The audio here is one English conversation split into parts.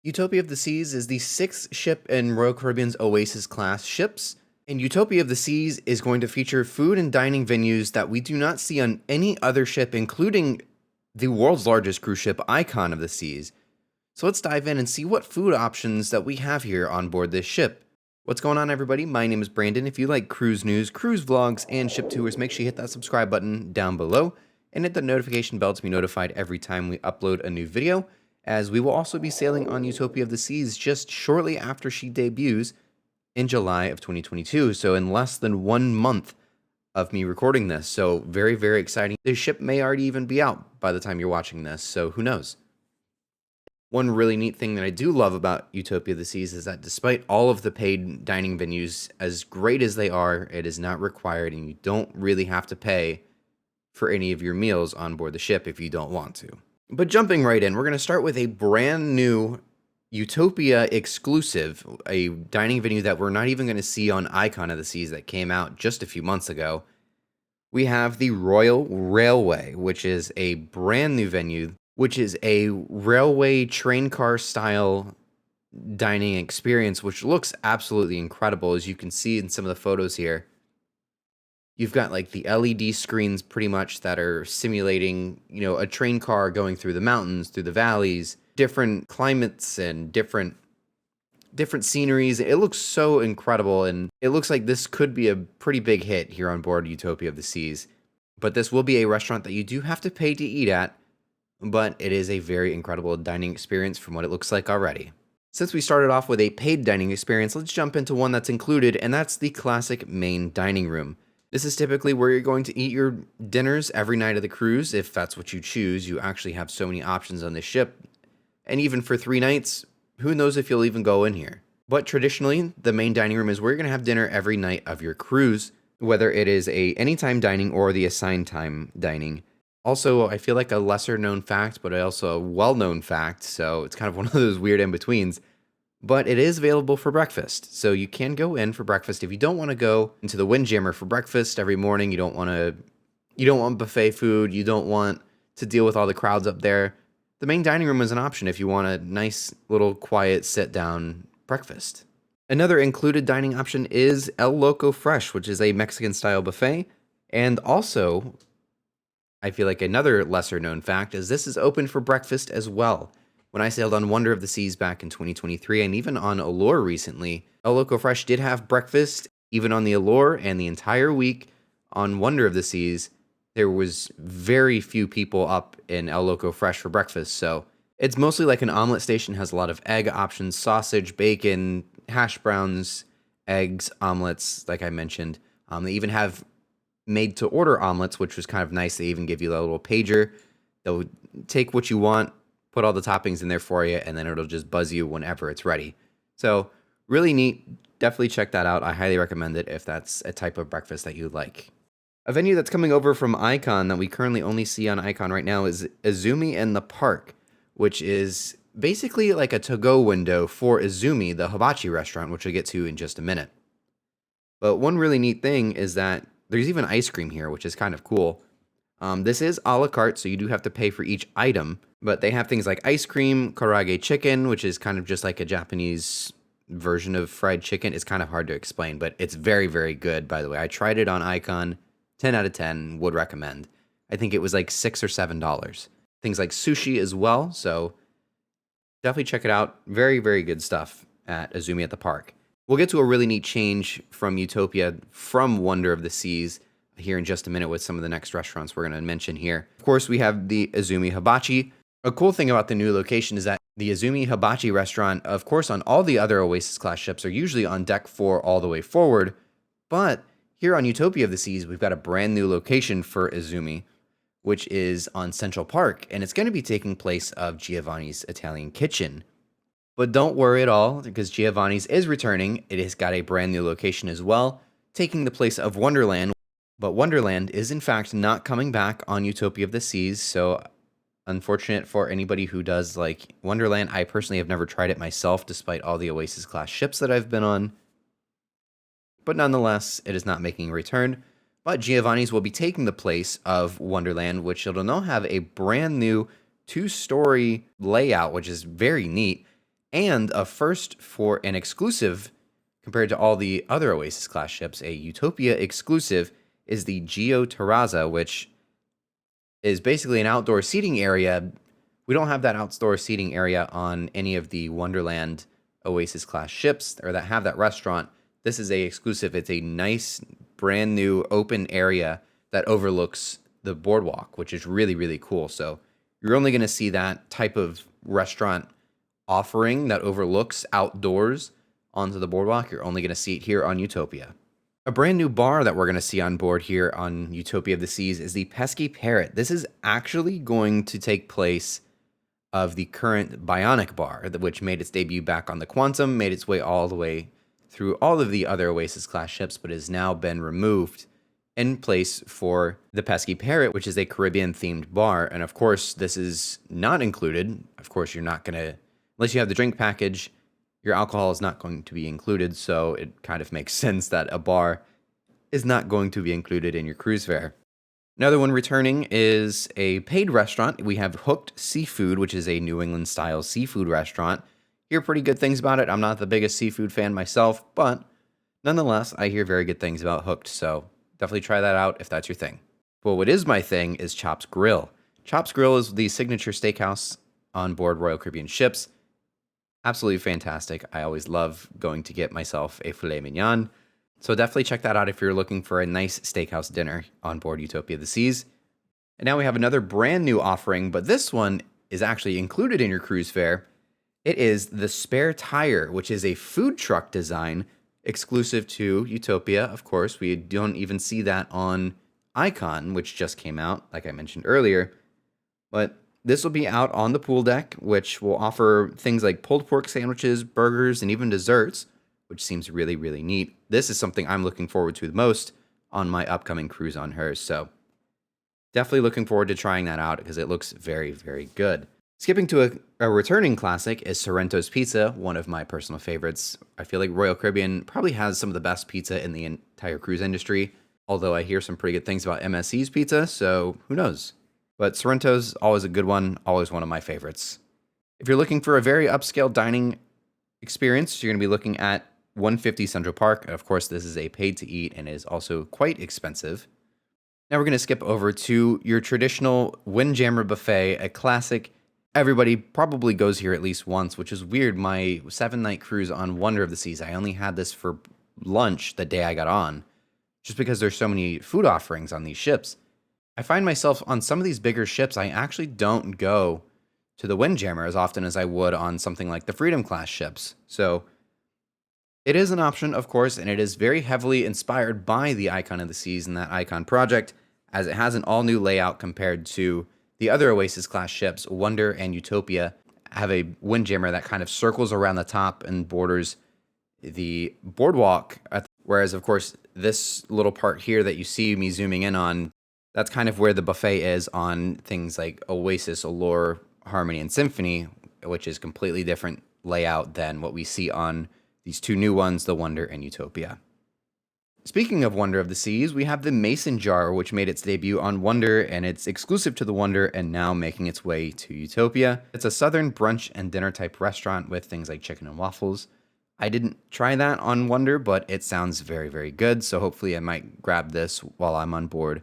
Utopia of the Seas is the sixth ship in Royal Caribbean's Oasis class ships, and Utopia of the Seas is going to feature food and dining venues that we do not see on any other ship, including the world's largest cruise ship, Icon of the Seas. So let's dive in and see what food options that we have here on board this ship. What's going on, everybody? My name is Brandon. If you like cruise news, cruise vlogs, and ship tours, make sure you hit that subscribe button down below and hit the notification bell to be notified every time we upload a new video, as we will also be sailing on Utopia of the Seas just shortly after she debuts in July of 2022, so in less than 1 month of me recording this. So very, very exciting. The ship may already even be out by the time you're watching this, so who knows? One really neat thing that I do love about Utopia of the Seas is that despite all of the paid dining venues, as great as they are, it is not required, and you don't really have to pay for any of your meals on board the ship if you don't want to. But jumping right in, we're going to start with a brand new Utopia exclusive, a dining venue that we're not even going to see on Icon of the Seas that came out just a few months ago. We have the Royal Railway, which is a brand new venue, which is a railway train car style dining experience, which looks absolutely incredible, as you can see in some of the photos here. You've got like the LED screens pretty much that are simulating, a train car going through the mountains, through the valleys, different climates and different sceneries. It looks so incredible, and it looks like this could be a pretty big hit here on board Utopia of the Seas. But this will be a restaurant that you do have to pay to eat at, but it is a very incredible dining experience from what it looks like already. Since we started off with a paid dining experience, let's jump into one that's included, and that's the classic main dining room. This is typically where you're going to eat your dinners every night of the cruise, if that's what you choose. You actually have so many options on this ship. And even for 3 nights, who knows if you'll even go in here. But traditionally, the main dining room is where you're going to have dinner every night of your cruise, whether it is a anytime dining or the assigned time dining. Also, I feel like a lesser known fact, but also a well-known fact, so it's kind of one of those weird in-betweens. But it is available for breakfast, so you can go in for breakfast if you don't want to go into the Windjammer for breakfast every morning. You don't want buffet food. You don't want to deal with all the crowds up there. The main dining room is an option if you want a nice little quiet sit-down breakfast. Another included dining option is El Loco Fresh, which is a Mexican-style buffet, and also, I feel like another lesser-known fact is this is open for breakfast as well. When I sailed on Wonder of the Seas back in 2023, and even on Allure recently, El Loco Fresh did have breakfast, even on the Allure, and the entire week on Wonder of the Seas, there was very few people up in El Loco Fresh for breakfast. So it's mostly like an omelet station, has a lot of egg options, sausage, bacon, hash browns, eggs, omelets, like I mentioned. They even have made-to-order omelets, which was kind of nice. They even give you a little pager. They'll take what you want, put all the toppings in there for you, and then it'll just buzz you whenever it's ready. So really neat. Definitely check that out. I highly recommend it if that's a type of breakfast that you like. A venue that's coming over from Icon that we currently only see on Icon right now is Izumi and the Park, which is basically like a to-go window for Izumi, the hibachi restaurant, which we'll get to in just a minute. But one really neat thing is that there's even ice cream here, which is kind of cool. This is a la carte, so you do have to pay for each item, but they have things like ice cream, karaage chicken, which is kind of just like a Japanese version of fried chicken. It's kind of hard to explain, but it's very, very good, by the way. I tried it on Icon, 10 out of 10, would recommend. I think it was like $6 or $7. Things like sushi as well, so definitely check it out. Very, very good stuff at Izumi at the Park. We'll get to a really neat change from Utopia, from Wonder of the Seas, here in just a minute with some of the next restaurants we're going to mention here. Of course, we have the Izumi Hibachi. A cool thing about the new location is that the Izumi Hibachi restaurant, of course, on all the other Oasis class ships are usually on deck 4 all the way forward, but here on Utopia of the Seas, we've got a brand new location for Izumi, which is on Central Park, and it's going to be taking place of Giovanni's Italian Kitchen. But don't worry at all, because Giovanni's is returning. It has got a brand new location as well, taking the place of Wonderland. But Wonderland is in fact not coming back on Utopia of the Seas, so unfortunate for anybody who does like Wonderland. I personally have never tried it myself, despite all the Oasis class ships that I've been on. But nonetheless, it is not making a return. But Giovanni's will be taking the place of Wonderland, which it'll now have a brand new 2-story layout, which is very neat. And a first for an exclusive compared to all the other Oasis class ships, a Utopia exclusive is the Geo Terraza, which is basically an outdoor seating area. We don't have that outdoor seating area on any of the Wonderland Oasis class ships or that have that restaurant. This is a exclusive. It's a nice, brand new open area that overlooks the boardwalk, which is really, really cool. So you're only going to see that type of restaurant offering that overlooks outdoors onto the boardwalk. You're only going to see it here on Utopia. A brand new bar that we're going to see on board here on Utopia of the Seas is the Pesky Parrot. This is actually going to take place of the current Bionic bar, which made its debut back on the Quantum, made its way all the way through all of the other Oasis class ships, but has now been removed in place for the Pesky Parrot, which is a Caribbean themed bar. And of course, this is not included. Of course, you're not going to, unless you have the drink package, your alcohol is not going to be included, so it kind of makes sense that a bar is not going to be included in your cruise fare. Another one returning is a paid restaurant. We have Hooked Seafood, which is a New England-style seafood restaurant. Hear pretty good things about it. I'm not the biggest seafood fan myself, but nonetheless, I hear very good things about Hooked, so definitely try that out if that's your thing. Well, what is my thing is Chops Grill. Chops Grill is the signature steakhouse on board Royal Caribbean ships. Absolutely fantastic. I always love going to get myself a filet mignon. So definitely check that out if you're looking for a nice steakhouse dinner on board Utopia of the Seas. And now we have another brand new offering, but this one is actually included in your cruise fare. It is the Spare Tire, which is a food truck design exclusive to Utopia. Of course, we don't even see that on Icon, which just came out, like I mentioned earlier. But this will be out on the pool deck, which will offer things like pulled pork sandwiches, burgers, and even desserts, which seems really, really neat. This is something I'm looking forward to the most on my upcoming cruise on hers. So definitely looking forward to trying that out because it looks very, very good. Skipping to a returning classic is Sorrento's Pizza, one of my personal favorites. I feel like Royal Caribbean probably has some of the best pizza in the entire cruise industry, although I hear some pretty good things about MSC's pizza, so who knows? But Sorrento's always a good one, always one of my favorites. If you're looking for a very upscale dining experience, you're going to be looking at 150 Central Park. And of course, this is a paid to eat and is also quite expensive. Now we're going to skip over to your traditional Windjammer Buffet, a classic. Everybody probably goes here at least once, which is weird. My 7-night cruise on Wonder of the Seas, I only had this for lunch the day I got on, just because there's so many food offerings on these ships. I find myself on some of these bigger ships, I actually don't go to the Windjammer as often as I would on something like the Freedom class ships. So it is an option, of course, and it is very heavily inspired by the Icon of the Seas and that Icon project, as it has an all-new layout compared to the other Oasis class ships. Wonder and Utopia have a Windjammer that kind of circles around the top and borders the boardwalk, whereas, of course, this little part here that you see me zooming in on, that's kind of where the buffet is on things like Oasis, Allure, Harmony, and Symphony, which is completely different layout than what we see on these two new ones, the Wonder and Utopia. Speaking of Wonder of the Seas, we have the Mason Jar, which made its debut on Wonder, and it's exclusive to the Wonder and now making its way to Utopia. It's a southern brunch and dinner type restaurant with things like chicken and waffles. I didn't try that on Wonder, but it sounds very, very good, so hopefully I might grab this while I'm on board.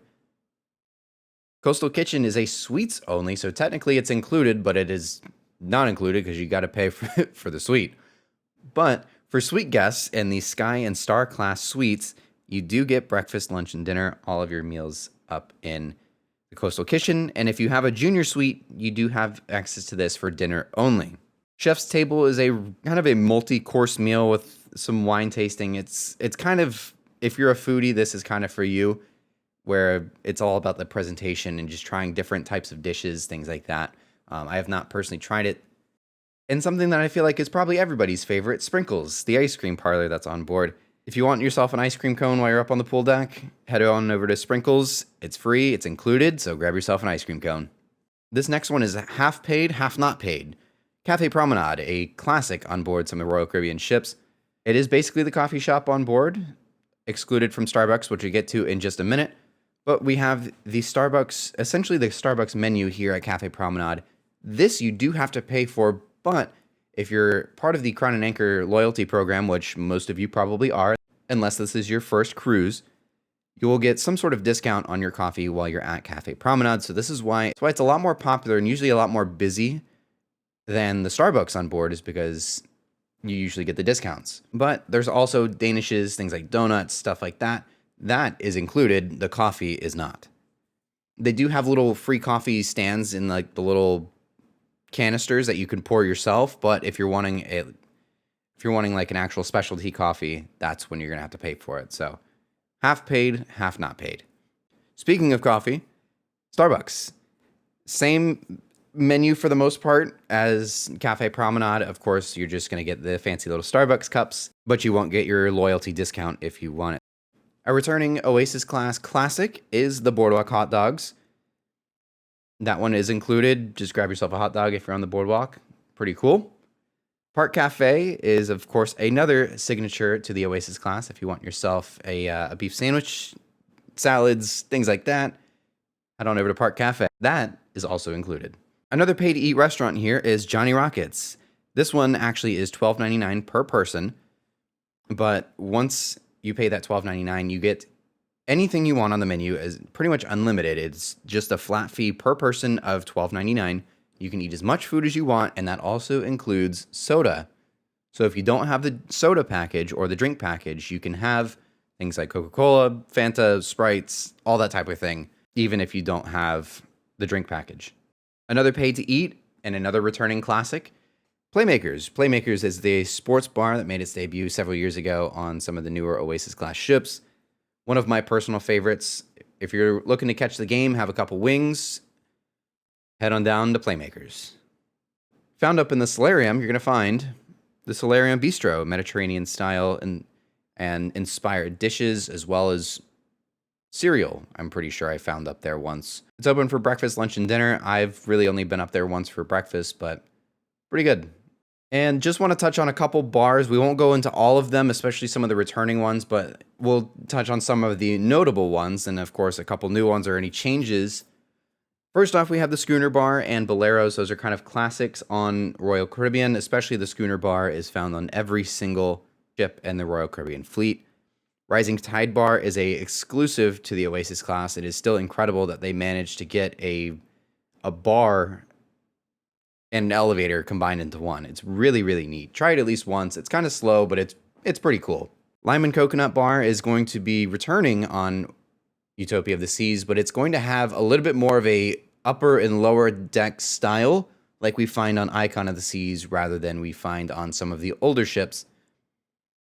Coastal Kitchen is a suites only, so technically it's included, but it is not included because you got to pay for the suite. But for suite guests in the Sky and Star class suites, you do get breakfast, lunch, and dinner, all of your meals up in the Coastal Kitchen. And if you have a junior suite, you do have access to this for dinner only. Chef's Table is a kind of a multi-course meal with some wine tasting. It's kind of, if you're a foodie, this is kind of for you, where it's all about the presentation and just trying different types of dishes, things like that. I have not personally tried it. And something that I feel like is probably everybody's favorite, Sprinkles, the ice cream parlor that's on board. If you want yourself an ice cream cone while you're up on the pool deck, head on over to Sprinkles. It's free, it's included, so grab yourself an ice cream cone. This next one is half paid, half not paid. Cafe Promenade, a classic on board some of the Royal Caribbean ships. It is basically the coffee shop on board, excluded from Starbucks, which we get to in just a minute. But we have the Starbucks, essentially the Starbucks menu here at Cafe Promenade. This you do have to pay for, but If you're part of the Crown and Anchor loyalty program, which most of you probably are, unless this is your first cruise, you will get some sort of discount on your coffee while you're at Cafe Promenade. So this is why it's a lot more popular and usually a lot more busy than the Starbucks on board, is because you usually get the discounts. But there's also Danishes, things like donuts, stuff like that. That is included. The coffee is not. They do have little free coffee stands in like the little canisters that you can pour yourself. But if you're wanting like an actual specialty coffee, that's when you're gonna have to pay for it. So half paid, half not paid. Speaking of coffee, Starbucks. Same menu for the most part as Cafe Promenade. Of course, you're just going to get the fancy little Starbucks cups, but you won't get your loyalty discount if you want it. A returning Oasis Class classic is the Boardwalk hot dogs. That one is included. Just grab yourself a hot dog if you're on the boardwalk. Pretty cool. Park Cafe is, of course, another signature to the Oasis Class. If you want yourself a beef sandwich, salads, things like that, head on over to Park Cafe. That is also included. Another pay-to-eat restaurant here is Johnny Rockets. This one actually is $12.99 per person, but once you pay that $12.99, you get anything you want on the menu as pretty much unlimited. It's just a flat fee per person of $12.99. You can eat as much food as you want, and that also includes soda. So if you don't have the soda package or the drink package, you can have things like Coca-Cola, Fanta, Sprites, all that type of thing, even if you don't have the drink package. Another paid to eat and another returning classic, Playmakers. Playmakers is the sports bar that made its debut several years ago on some of the newer Oasis Class ships. One of my personal favorites. If you're looking to catch the game, have a couple wings, head on down to Playmakers. Found up in the solarium, you're going to find the Solarium Bistro, Mediterranean style and inspired dishes, as well as cereal, I'm pretty sure I found up there once. It's open for breakfast, lunch, and dinner. I've really only been up there once for breakfast, but pretty good. And just want to touch on a couple bars. We won't go into all of them, especially some of the returning ones, but we'll touch on some of the notable ones, and of course, a couple new ones or any changes. First off, we have the Schooner Bar and Boleros. Those are kind of classics on Royal Caribbean, especially the Schooner Bar is found on every single ship in the Royal Caribbean fleet. Rising Tide Bar is a exclusive to the Oasis Class. It is still incredible that they managed to get a bar and an elevator combined into one. It's really, really neat. Try it at least once. It's kind of slow, but it's pretty cool. Lime and Coconut Bar is going to be returning on Utopia of the Seas, but it's going to have a little bit more of a upper and lower deck style like we find on Icon of the Seas rather than we find on some of the older ships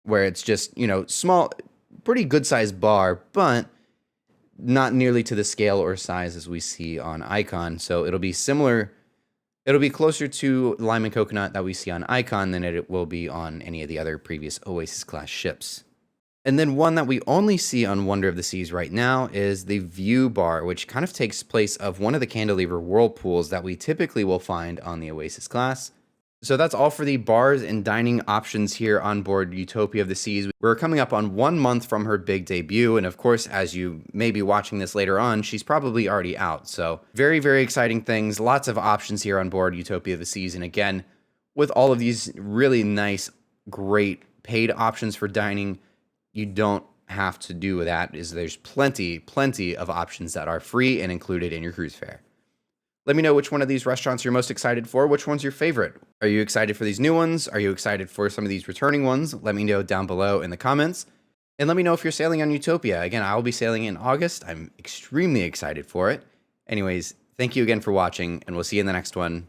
where it's just, small, pretty good sized bar, but not nearly to the scale or size as we see on Icon. So it'll be similar. It'll be closer to Lime and Coconut that we see on Icon than it will be on any of the other previous Oasis class ships. And then one that we only see on Wonder of the Seas right now is the View Bar, which kind of takes place of one of the cantilever whirlpools that we typically will find on the Oasis class. So that's all for the bars and dining options here on board Utopia of the Seas. We're coming up on 1 month from her big debut, and of course, as you may be watching this later on, she's probably already out. So very, very exciting things, lots of options here on board Utopia of the Seas. And again, with all of these really nice, great paid options for dining, you don't have to do that. There's plenty of options that are free and included in your cruise fare. Let me know which one of these restaurants you're most excited for. Which one's your favorite? Are you excited for these new ones? Are you excited for some of these returning ones? Let me know down below in the comments. And let me know if you're sailing on Utopia. Again, I will be sailing in August. I'm extremely excited for it. Anyways, thank you again for watching, and we'll see you in the next one.